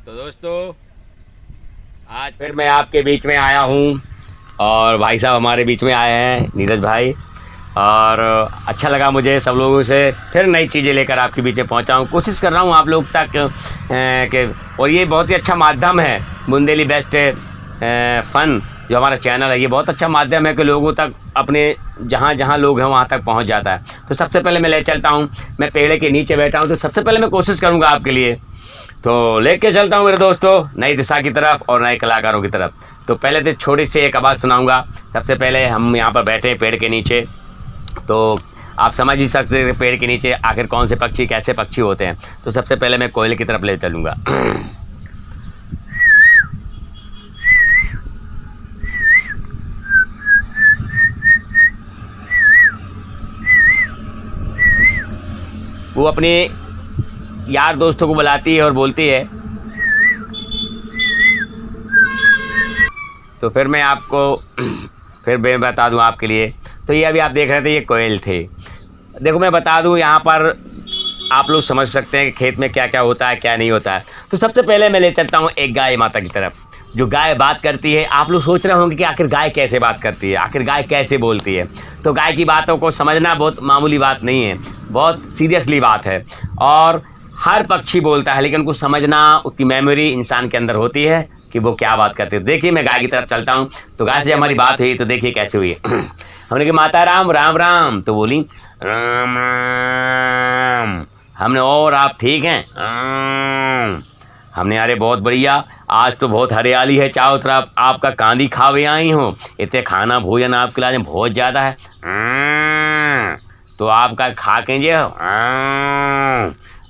तो दोस्तों आज फिर मैं आपके बीच में आया हूँ और भाई साहब हमारे बीच में आए हैं नीरज भाई। और अच्छा लगा मुझे सब लोगों से फिर नई चीज़ें लेकर आपके बीच में पहुँचा हूँ। कोशिश कर रहा हूँ आप लोग तक कि और ये बहुत ही अच्छा माध्यम है बुंदेली बेस्ट फ़न जो हमारा चैनल है। ये बहुत अच्छा माध्यम है कि लोगों तक अपने जहाँ जहाँ लोग हैं वहाँ तक पहुँच जाता है। तो सबसे पहले मैं ले चलता हूँ, मैं पेड़ के नीचे बैठा हूँ, तो सबसे पहले मैं कोशिश करूँगा आपके लिए, तो लेके चलता हूँ मेरे दोस्तों नई दिशा की तरफ और नए कलाकारों की तरफ। तो पहले तो छोटी सी एक आवाज़ सुनाऊंगा। सबसे पहले हम यहाँ पर बैठे हैं पेड़ के नीचे, तो आप समझ ही सकते हैं पेड़ के नीचे आखिर कौन से पक्षी कैसे पक्षी होते हैं। तो सबसे पहले मैं कोयल की तरफ ले चलूँगा। वो अपने यार दोस्तों को बुलाती है और बोलती है। तो फिर मैं आपको फिर मैं बता दूं आपके लिए। तो ये अभी आप देख रहे थे ये कोयल थे। देखो मैं बता दूं यहाँ पर आप लोग समझ सकते हैं कि खेत में क्या क्या होता है क्या नहीं होता है। तो सबसे पहले मैं ले चलता हूँ एक गाय माता की तरफ, जो गाय बात करती है। आप लोग सोच रहे होंगे कि आखिर गाय कैसे बात करती है, आखिर गाय कैसे बोलती है। तो गाय की बातों को समझना बहुत मामूली बात नहीं है, बहुत सीरियसली बात है। और हर पक्षी बोलता है, लेकिन उनको समझना, उसकी मेमोरी इंसान के अंदर होती है कि वो क्या बात करते हैं। देखिए मैं गाय की तरफ चलता हूँ। तो गाय से हमारी बात हुई, तो देखिए कैसे हुई। हमने कहा माता राम राम राम, तो बोली राम राम। हमने और आप ठीक हैं? हमने अरे बहुत बढ़िया, आज तो बहुत हरियाली है चारों तरफ, आपका कांदी खावे आई हो, इतने खाना भोजन आपके लिए बहुत ज़्यादा है। तो आपका खा के जे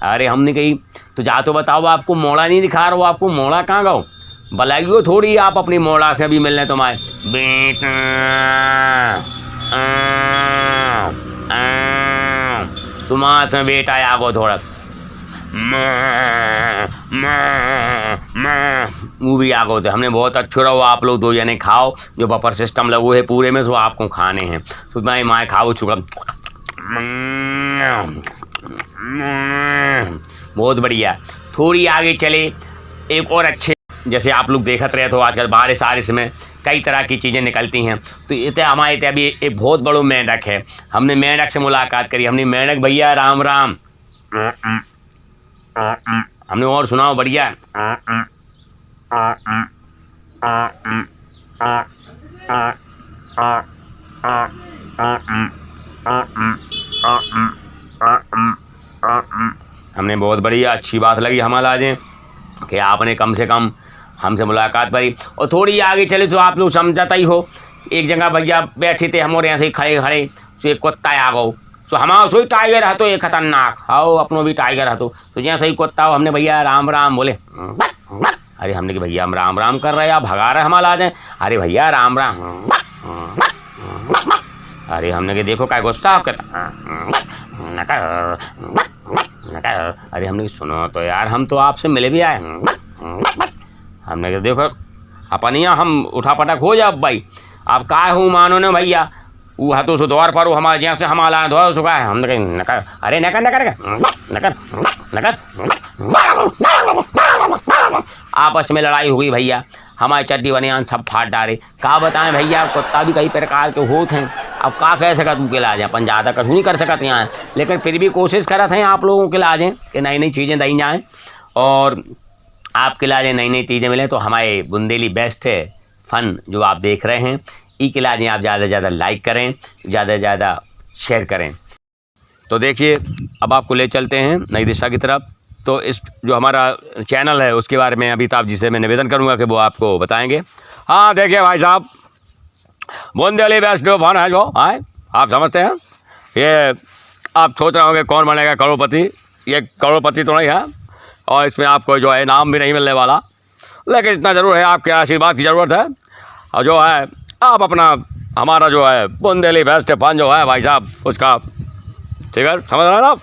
अरे हमने कही तो जा तो बताओ, आपको मोड़ा नहीं दिखा रहा हो, आपको मोड़ा कहाँ गाओ बलाइयो थोड़ी, आप अपनी मोड़ा से अभी मिलने तुम्हारे बेटा तुम्हारे से बेटा आगो थोड़ा मुँह भी आगो थे। हमने बहुत अच्छे रहो, आप लोग दो जने खाओ, जो बफर सिस्टम लगो है पूरे में, सो आपको खाने हैं। तो मैं माए खाओ चुका, बहुत बढ़िया। थोड़ी आगे चले एक और अच्छे, जैसे आप लोग देखते रहे तो आजकल बारिश में कई तरह की चीज़ें निकलती हैं। तो ये हमारे इतने अभी एक बहुत बड़ो मेंढक है, हमने मेंढक से मुलाकात करी। हमने मेंढक भैया राम राम, हमने और सुनाओ बढ़िया। हमने बहुत बढ़िया अच्छी बात लगी हमारा आज कि आपने कम से कम हमसे मुलाकात करी। और थोड़ी आगे चले तो आप लोग समझाता ही हो, एक जगह भैया बैठे थे हमारे यहाँ से खड़े खड़े, तो एक कुत्ता आ गो, तो हमारा सोई टाइगर हतो एक खतरनाक, आओ अपनो भी टाइगर हतो। तो जहाँ सही कुत्ता हो, हमने भैया राम राम बोले। अरे हमने कि भैया हम राम राम कर रहे हैं, आप भगा रहे हमारा आ जाए। अरे भैया राम राम। अरे हमने कि देखो क्या गुस्सा करता। अरे हमने सुनो तो यार, हम तो आपसे मिले भी आए। हमने कहा देखो अपन यहाँ हम उठा पटक हो जाओ भाई, आप का हूँ मानो ने भैया, वो हाथों से द्वार पर हमारे यहाँ से हमारा द्वार चुका है। हमने कहा नकर, अरे नकर नकर नकर नकर, आपस में लड़ाई हो गई भैया, हमारे चड्डी बनियान सब फाट डाले। का बताएं भैया, कुत्ता भी कई प्रकार के होते हैं, अब का कह सकत उनके ला जाए, अपन ज़्यादा कसूँ नहीं कर सकते यहाँ, लेकिन फिर भी कोशिश करते हैं आप लोगों के ला जाएँ कि नई नई चीज़ें दी जाएँ और आपके लाजे नई नई चीज़ें मिलें। तो हमारे बुंदेली बेस्ट है फ़न जो आप देख रहे हैं, ई के लाजे आप ज़्यादा से ज़्यादा लाइक करें, ज़्यादा से ज़्यादा शेयर करें। तो देखिए अब आपको ले चलते हैं नई दिशा की तरफ। तो इस जो हमारा चैनल है उसके बारे में अमिताभ जी से मैं निवेदन करूँगा कि वो आपको बताएँगे। हाँ देखिए भाई साहब, बुंदेली बेस्ट जो फ़न है जो आए आप समझते हैं, ये आप सोच रहे होंगे कौन बनेगा करोड़पति, ये करोड़पति तो नहीं है और इसमें आपको जो है इनाम भी नहीं मिलने वाला, लेकिन इतना ज़रूर है आपके आशीर्वाद की ज़रूरत है। और जो है आप अपना हमारा जो है बुंदेली बेस्ट फ़न जो है भाई साहब, उसका ठीक है समझ रहे हैं आप,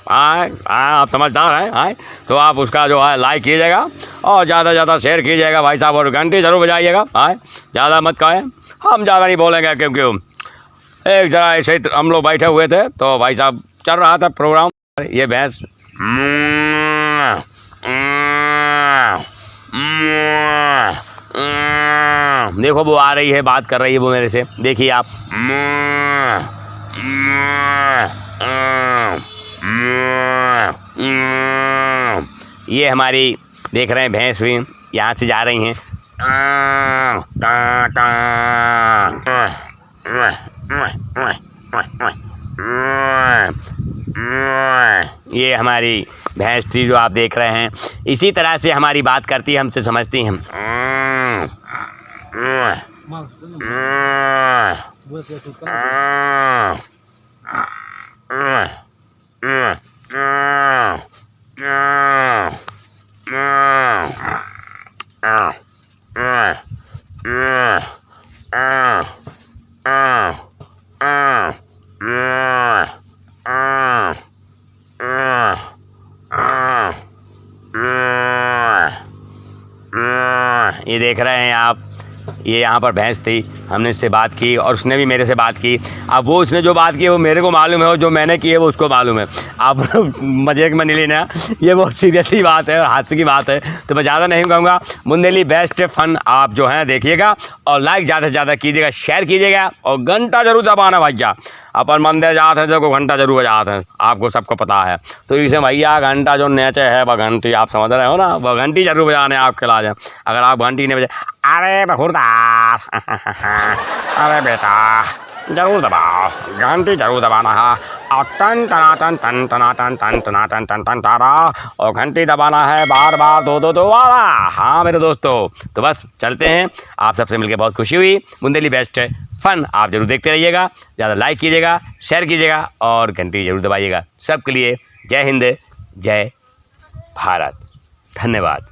आप समझदार हैं आए, तो आप उसका जो है लाइक कीजिएगा और ज़्यादा से ज़्यादा शेयर कीजिएगा भाई साहब, और घंटी ज़रूर बजाइएगा आए, ज़्यादा मत कहें, हम ज़्यादा नहीं बोलेंगे क्योंकि एक जगह ऐसे ही हम लोग बैठे हुए थे तो भाई साहब चल रहा था प्रोग्राम, ये भैंस देखो वो आ रही है, बात कर रही है वो मेरे से, देखिए आप। ये हमारी देख रहे हैं भैंस भी यहाँ से जा रही हैं। ये हमारी भैंस थी जो आप देख रहे हैं। इसी तरह से हमारी बात करती है, हमसे समझती हैं। ये देख रहे हैं आप, ये यहाँ पर भैंस थी, हमने इससे बात की और उसने भी मेरे से बात की। अब वो उसने जो बात की है वो मेरे को मालूम है और जो मैंने की है वो उसको मालूम है। आप मजे में नहीं लेना, ये बहुत सीरियसली बात है और हादसे की बात है। तो मैं ज़्यादा नहीं कहूँगा। बुंदेली बेस्ट फन आप जो है देखिएगा और लाइक ज़्यादा से ज़्यादा कीजिएगा, शेयर कीजिएगा और घंटा जरूर दबाना भैया। अपन मंदिर जाते हैं जो घंटा जरूर बजाते हैं, आपको सबको पता है। तो इसे भैया घंटा जो नेचे है वह घंटी, आप समझ रहे हो ना, वह घंटी जरूर बजाने आपके ला जाए। अगर आप घंटी नहीं बजाए, अरे बहुरदार अरे बेटा जरूर दबाओ, घंटी जरूर दबाना है और टन टना टन टन टना टन टन टना टन टन टन टारा, और घंटी दबाना है बार बार दो वाला। हाँ मेरे दोस्तों, तो बस चलते हैं। आप सबसे मिलकर बहुत खुशी हुई। बुंदेली बेस्ट फन आप जरूर देखते रहिएगा, ज़्यादा लाइक कीजिएगा, शेयर कीजिएगा और घंटी जरूर दबाइएगा। सबके लिए जय हिंद, जय भारत, धन्यवाद।